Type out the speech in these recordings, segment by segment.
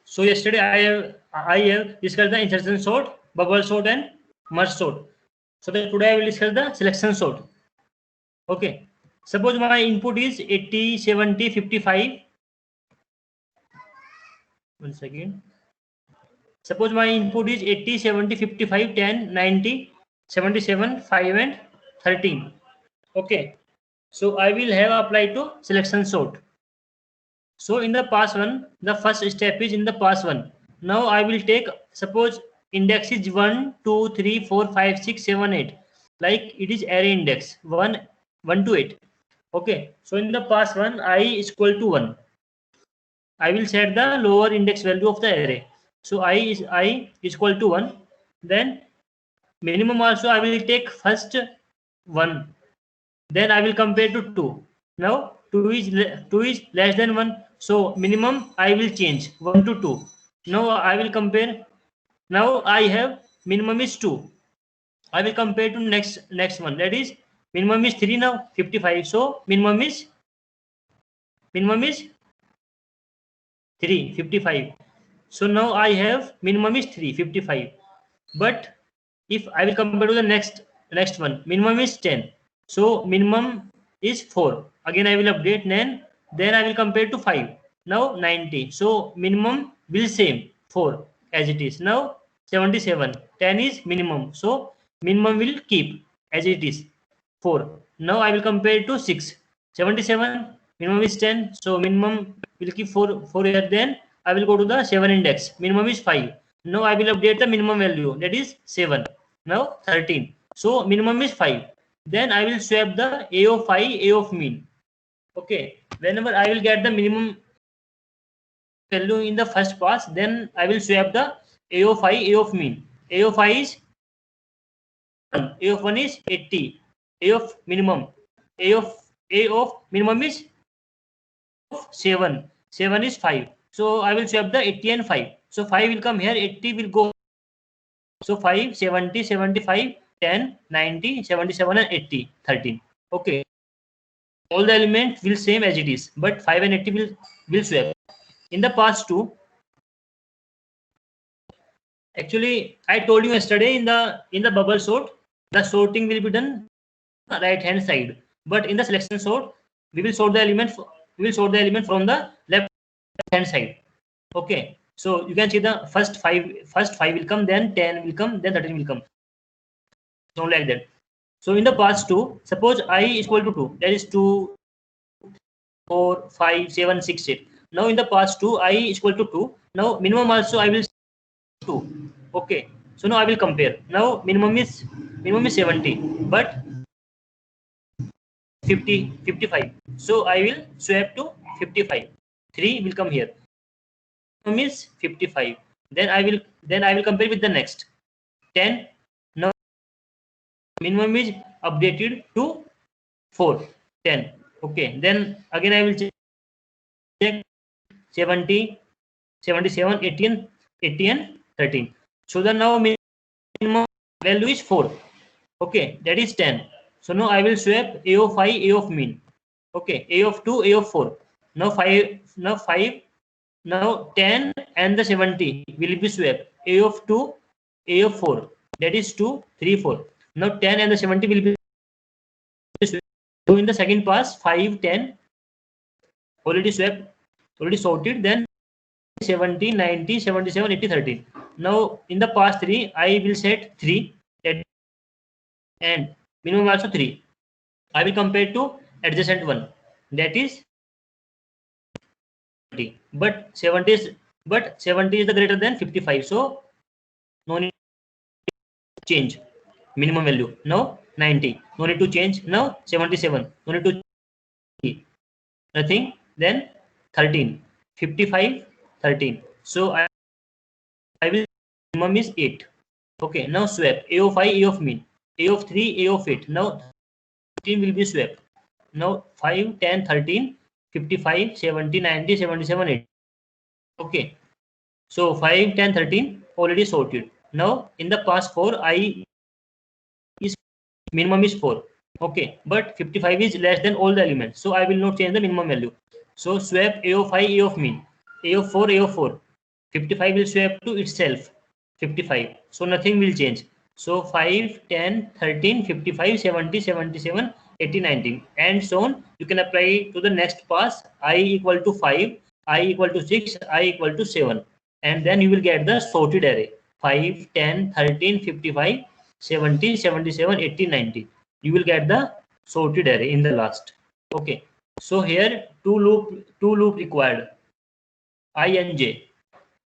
So yesterday I have discussed the insertion sort, bubble sort, and merge sort. So that today I will discuss the selection sort. Okay. Suppose my input is 80, 70, 55. 1 second. Suppose my input is 80, 70, 55, 10, 90, 77, 5 and 13. Okay. So I will have applied to selection sort. So in the pass one, the first step is in the pass one. Now I will take, suppose index is 1, 2, 3, 4, 5, 6, 7, 8. Like it is array index 1 to 8. Okay. So in the pass one, I is equal to 1. I will set the lower index value of the array. So I is equal to 1. Then minimum also I will take first 1. Then I will compare to 2. Now 2 is less than 1. So minimum I will change 1 to 2. Now I will compare. Now I have minimum is 2. I will compare to next one. That is minimum is 3 now 55. So minimum is 3 55. So now I have minimum is 3 55. But if I will compare to the next one, minimum is 10. So minimum is 4. Again I will update, then I will compare to 5. Now 90. So minimum will same 4 as it is. Now 77. 10 is minimum. So minimum will keep as it is 4. Now I will compare to 6. 77 minimum is 10. So minimum will keep 4 here. Then I will go to the 7 index. Minimum is 5. Now I will update the minimum value, that is 7. Now 13. So minimum is 5. Then I will swap the A of I, A of mean. Okay. Whenever I will get the minimum value in the first pass, then I will swap the A of I, A of mean. A of I is 1. A of 1 is 80. A of minimum. A of minimum is 7. 7 is 5. So I will swap the 80 and 5. So 5 will come here, 80 will go. So 5, 70, 75, 10, 90, 77 and 80, 13. Okay. All the elements will same as it is, but 5 and 80 will swap. In the past 2, actually I told you yesterday in the bubble sort, the sorting will be done right hand side. But in the selection sort, we will sort the element from the left hand side. Okay. So you can see the first five will come, then 10 will come, then 13 will come. So like that. So in the past 2, suppose I is equal to 2, that is 2, 4, 5, 7, 6, 8. Now in the past 2, I is equal to 2. Now minimum also I will 2. Okay. So now I will compare. Now minimum is 70, but 55. So I will swap to 55. 3 will come here. Minimum is 55. Then I will compare with the next 10. Now minimum is updated to 4, 10. Okay. Then again I will check 70, 77, 80 and 13. So the now minimum value is 4. Okay. That is 10. So now I will swap A of I, A of mean. Okay. A of 2, A of 4. Now 5, now 10 and the 70 will be swapped. A of 2, A of 4. That is 2, 3, 4. Now 10 and the 70 will be swapped. So in the second pass, 5, 10 already swapped, already sorted. Then 70, 90, 77, 80, 13. Now in the pass 3, I will set 3 and minimum also 3. I will compare to adjacent one, that is 70. But 70 is the greater than 55. So no need to change minimum value. Now 90. No need to change. Now 77. No need to change. Nothing. Then 13. 55, 13. So I will minimum is 8. Okay. Now swap A of I, A of mean. A of 3, A of 8. Now 13 will be swapped. Now 5, 10, 13, 55, 70, 90, 77, 80. Okay. So 5, 10, 13 already sorted. Now in the past 4, I is minimum is 4. Okay. But 55 is less than all the elements. So I will not change the minimum value. So swap A of I, A of mean. A of 4, A of 4. 55 will swap to itself 55, so nothing will change. So 5, 10, 13, 55, 70, 77, 80, 19, and so on. You can apply to the next pass. I equal to 5, I equal to 6, I equal to 7, and then you will get the sorted array 5, 10, 13, 55, 70, 77, 80, 90. You will get the sorted array in the last. Okay, so here two loop required, I and j.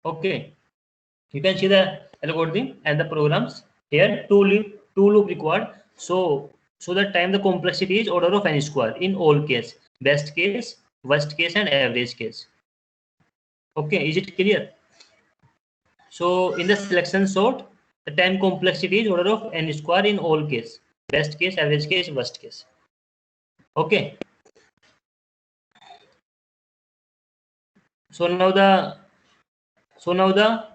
Okay, you can see the algorithm and the programs here. Two loop required. So the time the complexity is order of n square in all case, best case, worst case, and average case. Okay, is it clear? So in the selection sort, the time complexity is order of n square in all case, best case, average case, worst case. Okay. So now the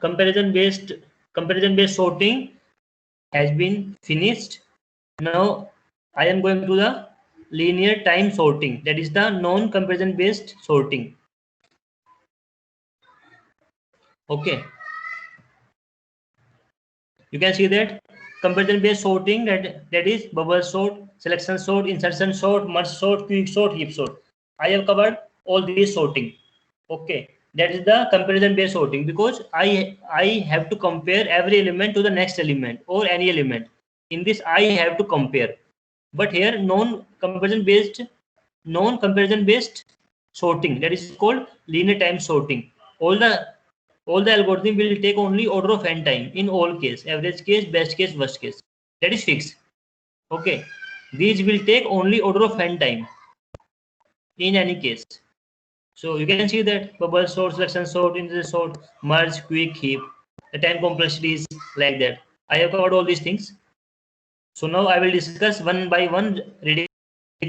comparison based sorting has been finished. Now I am going to the linear time sorting, that is the non comparison based sorting. Okay, you can see that comparison based sorting, that is bubble sort, selection sort, insertion sort, merge sort, quick sort, heap sort. I have covered all these sorting. Okay, that is the comparison based sorting, because I have to compare every element to the next element or any element. In this I have to compare. But here non comparison based sorting, that is called linear time sorting. All the algorithm will take only order of n time in all case, average case, best case, worst case. That is fixed. Okay, these will take only order of n time in any case. So you can see that bubble sort, selection sort, insertion sort, merge, quick, heap. The time complexity is like that. I have covered all these things. So now I will discuss one by one: reading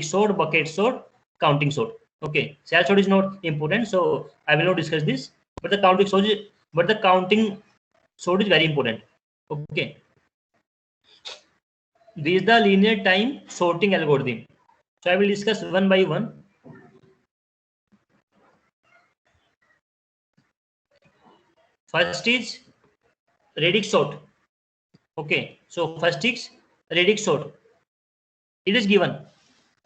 sort, bucket sort, counting sort. Okay, cell sort is not important, so I will not discuss this. But the counting sort is very important. Okay, this is the linear time sorting algorithm. So I will discuss one by one. First is Reddick sort. Okay, so first is Reddick sort. It is given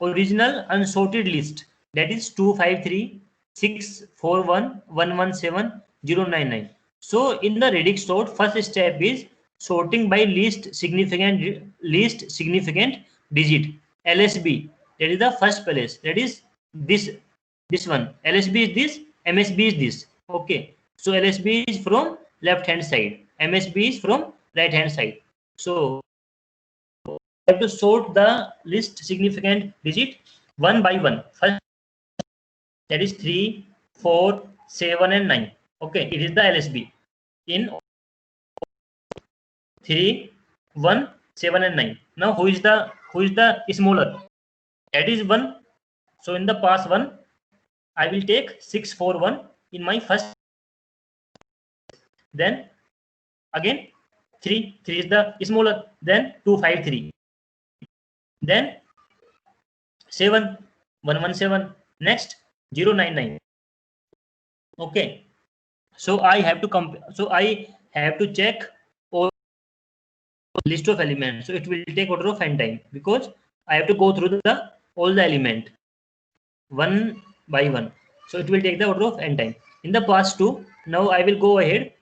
original unsorted list, that is 253 641 117 099. So in the Reddick sort, first step is sorting by least significant digit, LSB. That is the first place. That is this one. LSB is this, MSB is this. Okay. So LSB is from left hand side, MSB is from right hand side. So have to sort the list significant digit one by one. First, that is 3, 4, 7, and 9. Okay, it is the LSB in 3, 1, 7, and 9. Now, who is the smaller? That is 1. So in the pass 1, I will take 6, 4, 1 in my first. Then again 3 is the smaller. Then 2, 5, 3. Then 7, 1, 1, 7. Next 0, 9, 9. Okay, so I have to check all list of elements. So it will take order of n time, because I have to go through all the element one by one. So it will take the order of n time. In the past 2, now I will go ahead.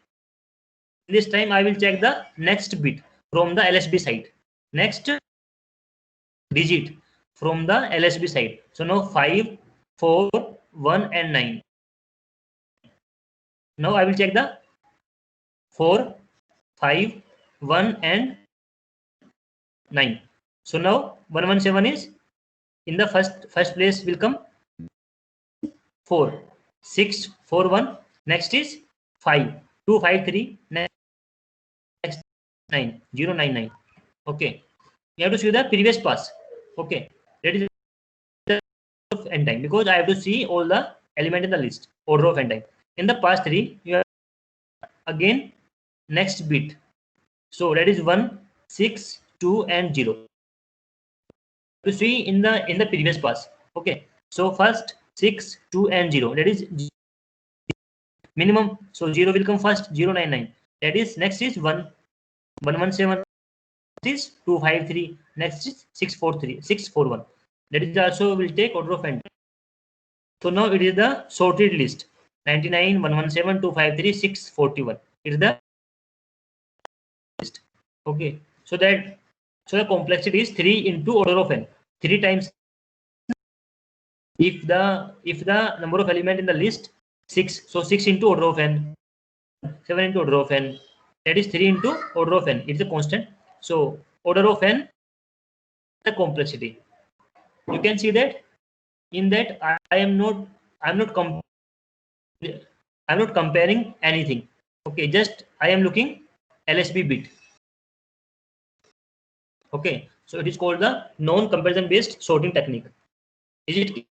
This time I will check the next bit from the LSB side. Next digit from the LSB side. So now 5, 4, 1, and 9. Now I will check the 4, 5, 1, and 9. So now 117 is in the first place will come 4, 6, 4, 1. Next is 5, 2, 5, 3. Next 9, 0, 9, 9. Okay, you have to see the previous pass. Okay, that is the of n time, because I have to see all the element in the list order of n time. In the pass 3, you have again next bit. So that is 1, 6, 2, and 0. To see in the previous pass. Okay, so first 6, 2, and 0. That is minimum. So 0 will come first, 099. That is, next is 1, 117, is 253, next is 643, 641. That is also will take order of entry. So now it is the sorted list. 99, 117, 253, 641. It is the list. Okay. So the complexity is 3 into order of n. 3 times, if the number of element in the list 6, so 6 into order of n, 7 into order of n, that is 3 into order of n. It's a constant. So order of n, the complexity. You can see that in that I'm not comparing anything. Okay, just I am looking LSB bit. Okay, so it is called the non-comparison based sorting technique. Is it?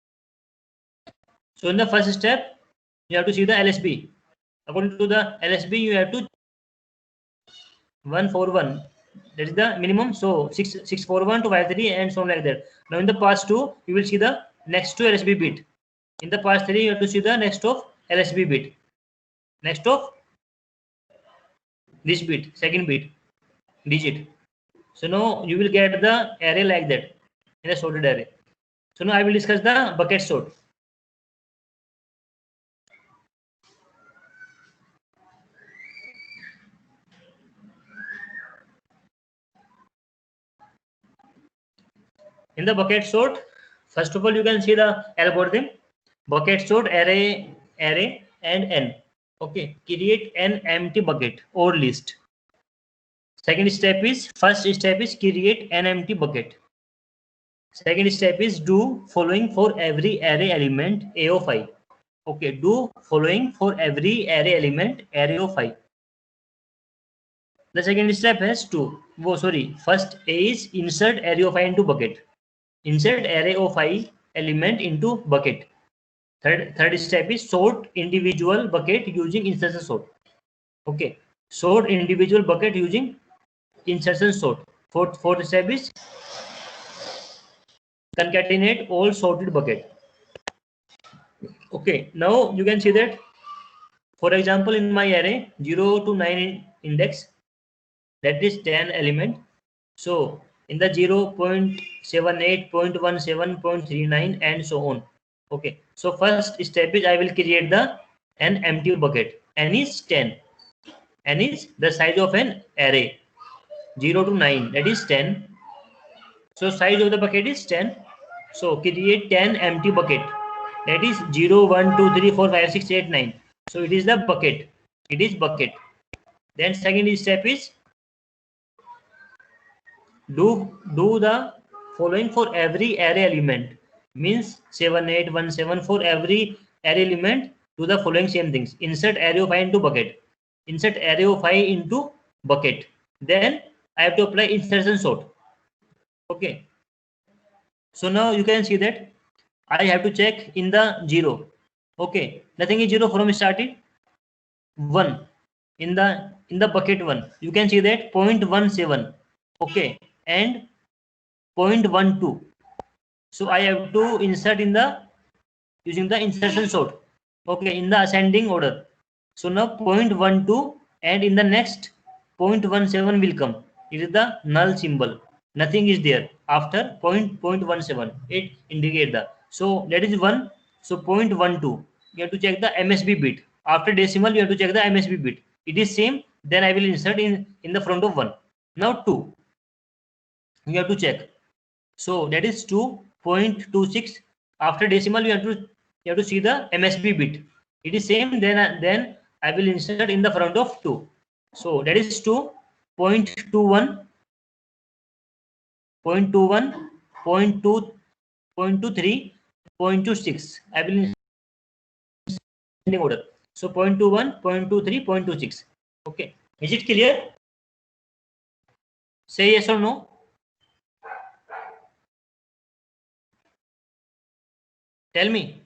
So in the first step, you have to see the LSB. According to the LSB, you have to 141. That is the minimum. So 641 to 53 and so on like that. Now in the pass 2, you will see the next to LSB bit. In the pass 3, you have to see the next of LSB bit. Next of this bit, second bit, digit. So now you will get the array like that in a sorted array. So now I will discuss the bucket sort. In the bucket sort, first of all, you can see the algorithm. Bucket sort array and n. Okay, create an empty bucket or list. Second step is, first step is create an empty bucket. Second step is do following for every array element a of I. Okay, do following for every array element array of I. The second step has two. Oh, sorry. First A is insert array of I into bucket. Insert array of I element into bucket. Third step is sort individual bucket using insertion sort. Okay. Sort individual bucket using insertion sort. Fourth step is concatenate all sorted bucket. Okay. Now you can see that, for example, in my array 0 to 9 index, that is 10 element. So in the 0, 0.78, 0.17, 0.39 and so on. Okay, so first step is I will create an empty bucket. N is 10. N is the size of an array. 0 to 9, that is 10. So size of the bucket is 10. So create 10 empty bucket. That is 0, 1, 2, 3, 4, 5, 6, 8, 9. So it is the bucket. It is bucket. Then second step is do the following for every array element, means 7, 8, 1, 7 for every array element. Do the following same things. Insert array of I into bucket. Insert array of I into bucket. Then I have to apply insertion sort. Okay. So now you can see that I have to check in the 0. Okay. Nothing is 0 from started. 1 in the bucket 1. You can see that 0.17. Okay. And 0.12. So I have to insert in the using the insertion sort. Okay, in the ascending order. So now 0.12 and in the next 0.17 will come. It is the null symbol. Nothing is there after 0.17. It indicate the. So that is 1. So 0.12. You have to check the MSB bit. After decimal, you have to check the MSB bit. It is same. Then I will insert in the front of 1. Now 2. You have to check. So that is 2.26. After decimal, you have to see the MSB bit. It is same. Then I will insert in the front of 2. So that is 2.21, 0.21, 0.2, 0.23, 0.26. I will insert in order. So 0.21, 0.23, 0.26. Okay. Is it clear? Say yes or no. Tell me.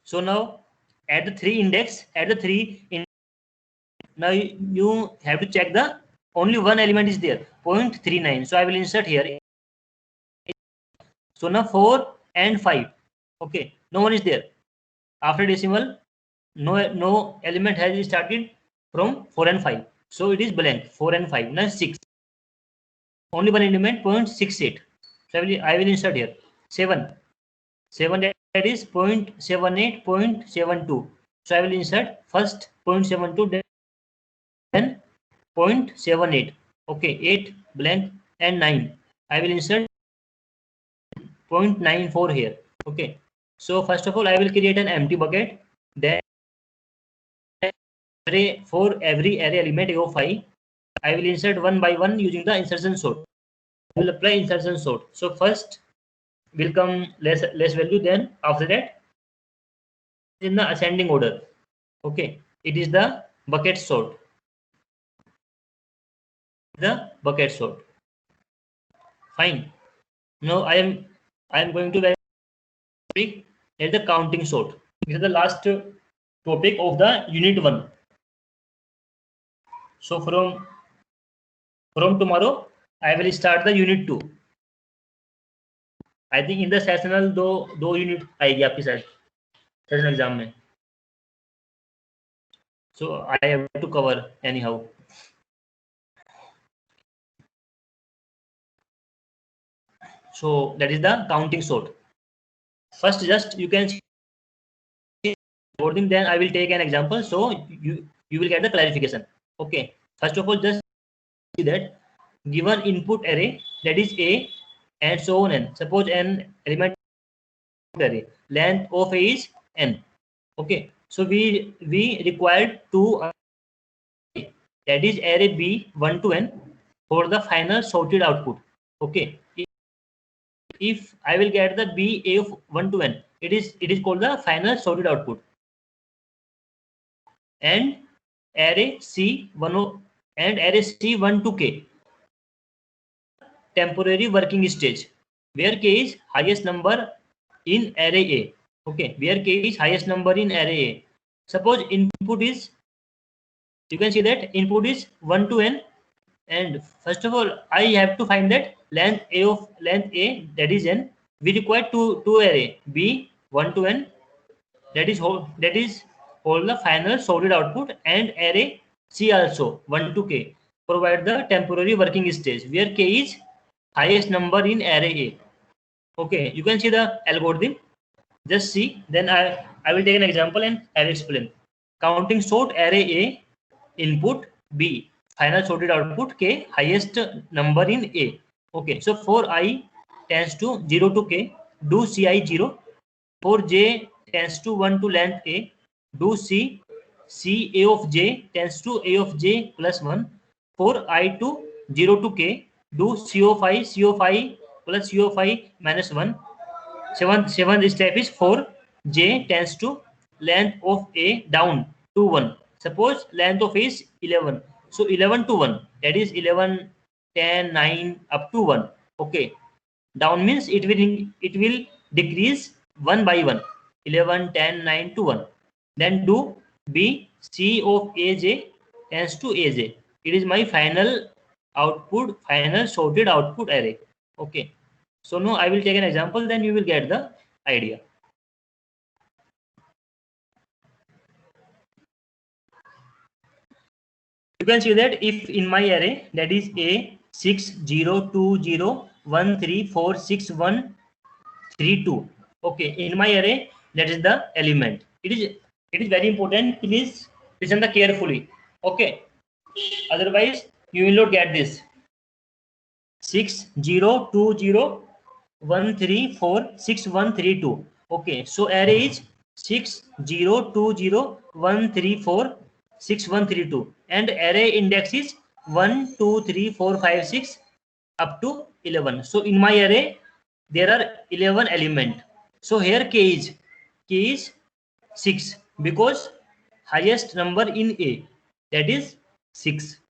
So now at the 3 index, now you have to check the only one element is there, 0.39. So I will insert here So now 4 and 5. Okay, no one is there. After decimal, no element has started from 4 and 5. So it is blank, 4 and 5. Now 6. Only one element, 0.68. So I will insert here. 7. 7, that is 0.78, 0.72. So I will insert first 0.72, then 0.78. Okay, 8 blank and 9. I will insert 0.94 here. Okay. So first of all, I will create an empty bucket. Then for every array element of 5, I will insert one by one using the insertion sort. I will apply insertion sort. So first will come less value, then after that in the ascending order. Okay, it is the bucket sort. The bucket sort. Fine. Now I am going to topic at the counting sort. This is the last topic of the unit 1. So from tomorrow I will start the unit 2. I think in the sessional दो unit आएगी आपकी शायद sessional exam में. So I have to cover anyhow. So that is the counting sort. First, just you can see boarding, then I will take an example, so you will get the clarification. Okay, first of all, just see that given input array, that is a, and so on n. Suppose n element array, length of a is n. Okay, so we required two array, that is array b 1 to n, for the final sorted output. Okay, if I will get the b a of 1 to n, it is called the final sorted output. And array C1 and array C1 to K, temporary working stage, where K is highest number in array A. Okay, where K is highest number in array A. Suppose input is, you can see that input is 1 to n, and first of all I have to find that length A, that is n. We require two array B 1 to n, that is hold the final sorted output, and array C also 1 to K provide the temporary working stage where K is highest number in array A. Okay, you can see the algorithm. Just see, then I will take an example and I will explain. Counting sort array A, input B, final sorted output K, highest number in A. Okay, so for I tends to 0 to K, do Ci 0. For j tends to 1 to length A, do C A of j tends to A of j plus 1. For I to 0 to K, do C of I plus C of I minus 1. Seventh step is for j tends to length of A down to 1. Suppose length of A is 11. So 11 to 1, that is 11, 10, 9 up to 1. Okay. Down means it will decrease 1 by 1. 11, 10, 9 to 1. Then do B C of AJ tends to AJ. It is my final output, final sorted output array. Okay. So now I will take an example, then you will get the idea. You can see that if in my array, that is A 6 0 2 0 1 3 4 6 1 3 2. Okay, in my array, that is the element. It is very important. Please listen the carefully. Okay, otherwise you will not get this. 6 0 2 0 1 3 4 6 1 3 2. Okay, so array is 6 0 2 0 1 3 4 6 1 3 2, and array index is 1 2 3 4 5 6 up to 11. So in my array there are 11 element. So here k is 6 because highest number in A, that is 6.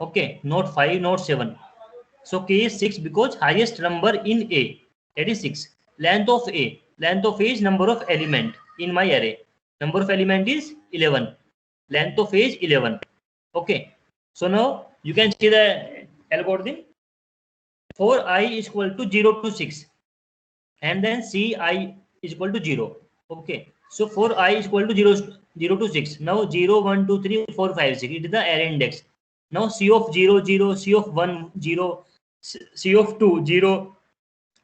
Okay, not 5, not 7. So k is 6 because highest number in A, that is 6. Length of A is number of element in my array. Number of element is 11. Length of A is 11. Okay, so now you can see the algorithm. For I is equal to 0 to 6. and then ci is equal to 0. Okay, so for I is equal to 0 to 6. Now 0, 1, 2, 3, 4, 5, 6. It is the array index. Now C of 0, 0, C of 1, 0, C of 2, 0,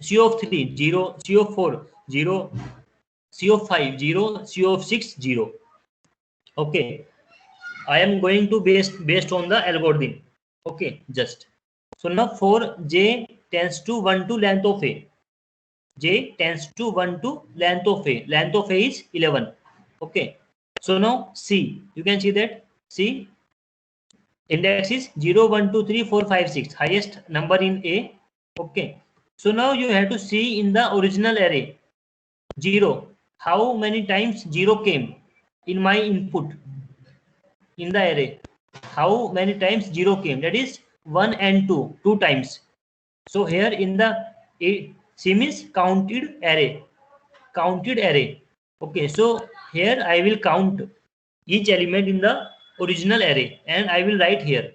C of 3, 0, C of 4, 0, C of 5, 0, C of 6, 0. Okay, I am going to based on the algorithm. Okay, just. So now for j tends to 1 to length of a. J tends to 1 to length of a. Length of a is 11. Okay. So now C, you can see that C index is 0, 1, 2, 3, 4, 5, 6. Highest number in A. Okay. So now you have to see in the original array 0. How many times 0 came in my input in the array? How many times 0 came? That is 1 and 2. 2 times. So here in the C means counted array. Counted array. Okay, so here I will count each element in the original array and I will write here.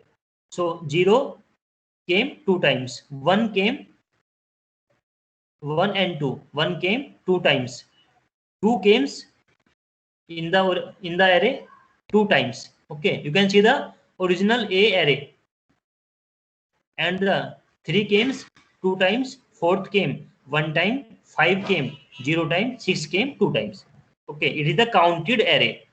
So 0 came 2 times, 1 came 1 and 2, 1 came 2 times, 2 came in the array 2 times. Okay, you can see the original A array, and the 3 came 2 times, 4th came 1 time, 5 came 0 times, 6 came 2 times. Okay, it is the counted array.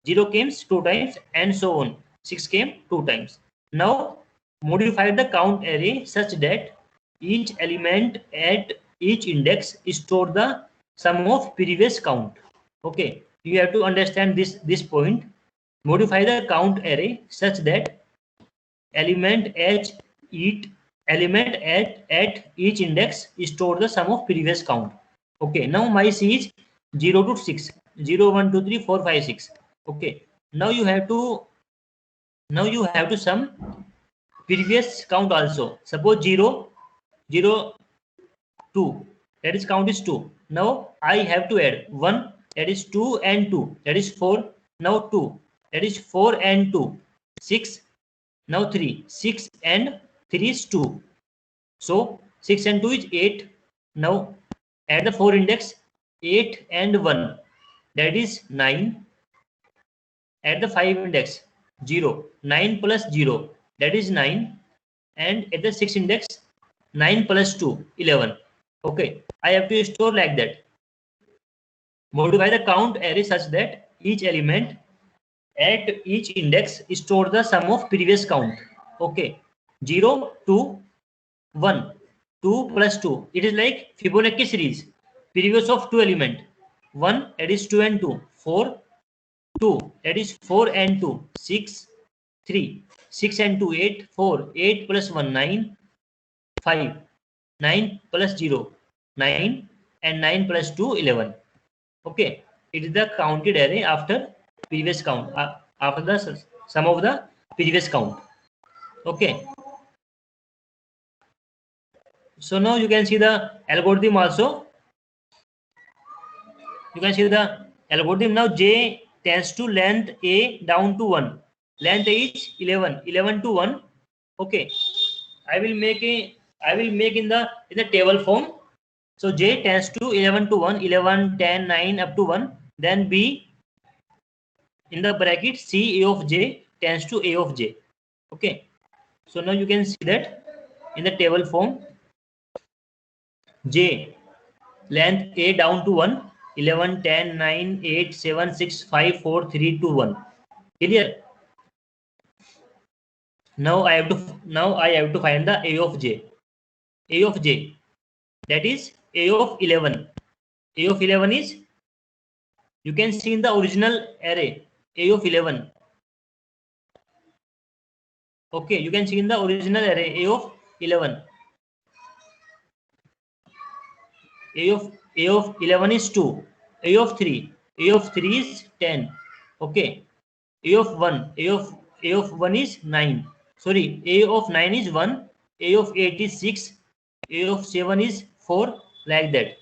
0 came 2 times and so on. 6 came 2 times. Now modify the count array such that each element at each index store the sum of previous count. Okay, you have to understand this point. Modify the count array such that element at each at each index store the sum of previous count. Okay, now my C is 0 to 6, 0, 1, 2, 3, 4, 5, 6. Okay, now you have to sum previous count also. Suppose 0, 0, 2, that is count is 2. Now I have to add 1, that is 2 and 2, that is 4. Now 2, that is 4 and 2, 6. Now 3, 6 and 3 is 2. So 6 and 2 is 8. Now add the 4 index, 8 and 1, that is 9. At the 5 index 0, 9 plus 0, that is 9. And at the 6 index 9 plus 2, 11. Okay, I have to store like that. Modify the count array such that each element at each index store the sum of previous count. Okay, 0 to 1, 2 plus 2, it is like Fibonacci series. Previous of 2 element, 1, that is 2 and 2, 4, 2, that is 4 and 2, 6, 3, 6 and 2, 8, 4, 8 plus 1, 9, 5, 9 plus 0, 9, and 9 plus 2, 11. Okay, it is the counted array after previous count, after the sum of the previous count. Okay, so now you can see the algorithm also. You can see the algorithm. Now J tends to length A down to 1. Length A is 11, 11 to 1. Okay, I will make in the table form. So J tends to 11 to 1, 11, 10, 9 up to 1. Then B in the bracket C A of J tends to A of J. Okay, so now you can see that in the table form J length A down to 1, 11, 10, 9, 8, 7, 6, 5, 4, 3, 2, 1. Clear? Now I have to find the A of J. A of J, that is A of 11. A of 11 is, you can see in the original array, A of 11. Okay, you can see in the original array A of 11. A of 11 is 2. A of 3 is 10. Okay, A of 1 is 9. Sorry, A of 9 is 1. A of 8 is 6. A of 7 is 4, like that.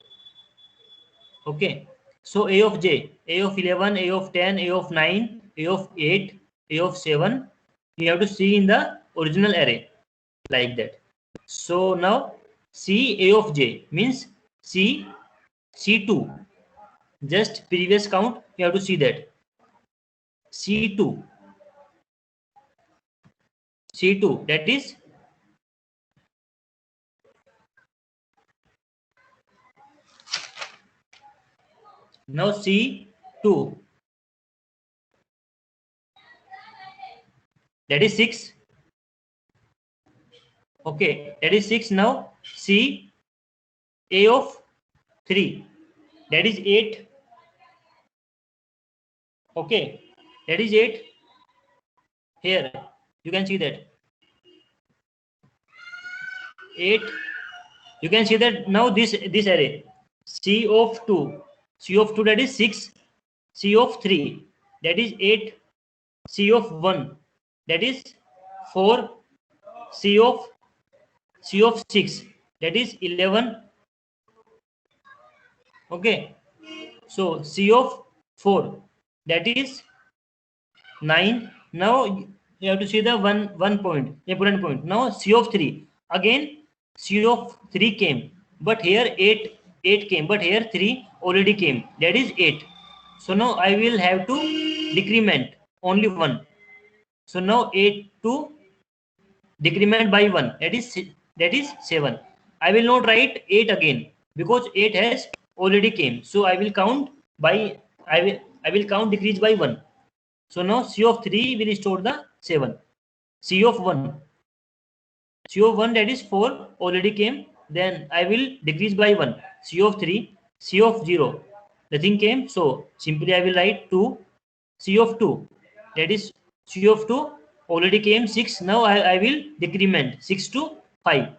Okay, so A of J, A of 11, A of 10, A of 9, A of 8, A of 7, you have to see in the original array, like that. So now C A of J means C C2, just previous count, you have to see that. C2, that is now C2, that is 6. Okay, that is 6. Now C A of 3, that is 8. Okay, that is 8. Here you can see that 8. You can see that now this array C of 2, that is 6, C of 3, that is 8, C of 1, that is 4, C of 6, that is 11. Okay, so C of 4, that is 9. Now you have to see the one point, important point. Now C of 3, again C of 3 came, but here 8 came, but here 3 already came, that is 8. So now I will have to decrement only 1. So now 8 to decrement by 1, that is 7. I will not write 8 again because 8 has already came. So I will count by I will count decrease by 1. So now C of 3 will store the 7. C of 1. C of 1, that is 4 already came. Then I will decrease by 1. C of 3. C of 0. Nothing came. So simply I will write 2. C of 2. That is C of 2 already came 6. Now I will decrement 6 to 5.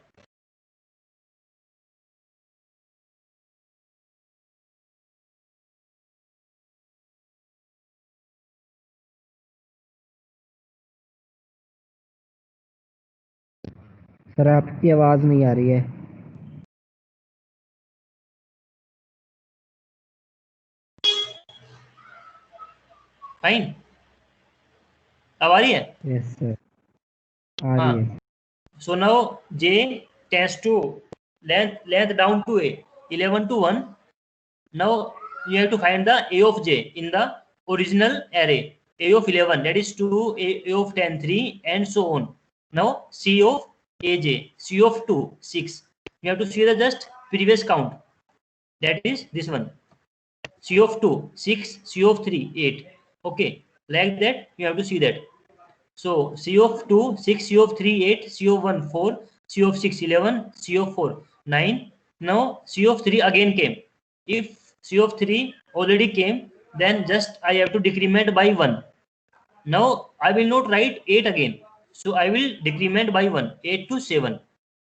Sir आपकी आवाज नहीं आ रही है. Fine. अब आ रही है? Yes sir, आ रही है. So now J tends to length down to A, 11 to 1. Now you have to find the A of J in the original array. A of 11, that is 2, A of 10, 3, and so on. Now C of AJ, C of 2, 6. You have to see the just previous count. That is this one. C of 2, 6, C of 3, 8. Okay, like that you have to see that. So C of 2, 6, C of 3, 8, C of 1, 4, C of 6, 11, C of 4, 9. Now C of 3 again came. If C of 3 already came, then just I have to decrement by 1. Now I will not write 8 again. So I will decrement by 1, 8 to 7.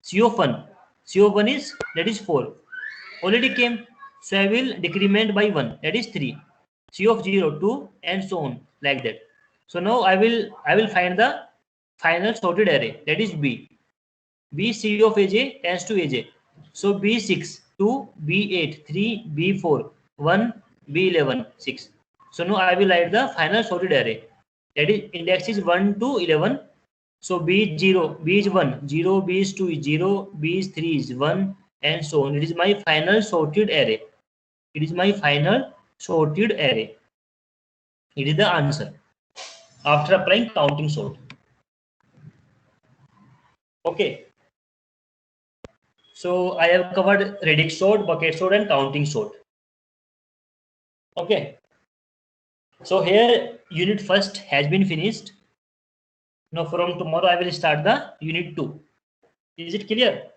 C of 1. C of 1 is, that is 4. Already came. So I will decrement by 1, that is 3. C of 0, 2, and so on, like that. So now I will find the final sorted array, that is B. B C of AJ tends to AJ. So B6, 2, B8, 3, B4, 1, B11, 6. So now I will write the final sorted array. That is index is 1 to 11. So B is 0, B is 1, 0, B is 2 is 0, B is 3 is 1, and so on. It is my final sorted array. It is my final sorted array. It is the answer after applying counting sort. Okay. So I have covered radix sort, bucket sort, and counting sort. Okay. So here unit first has been finished. Now from tomorrow I will start the unit 2. Is it clear?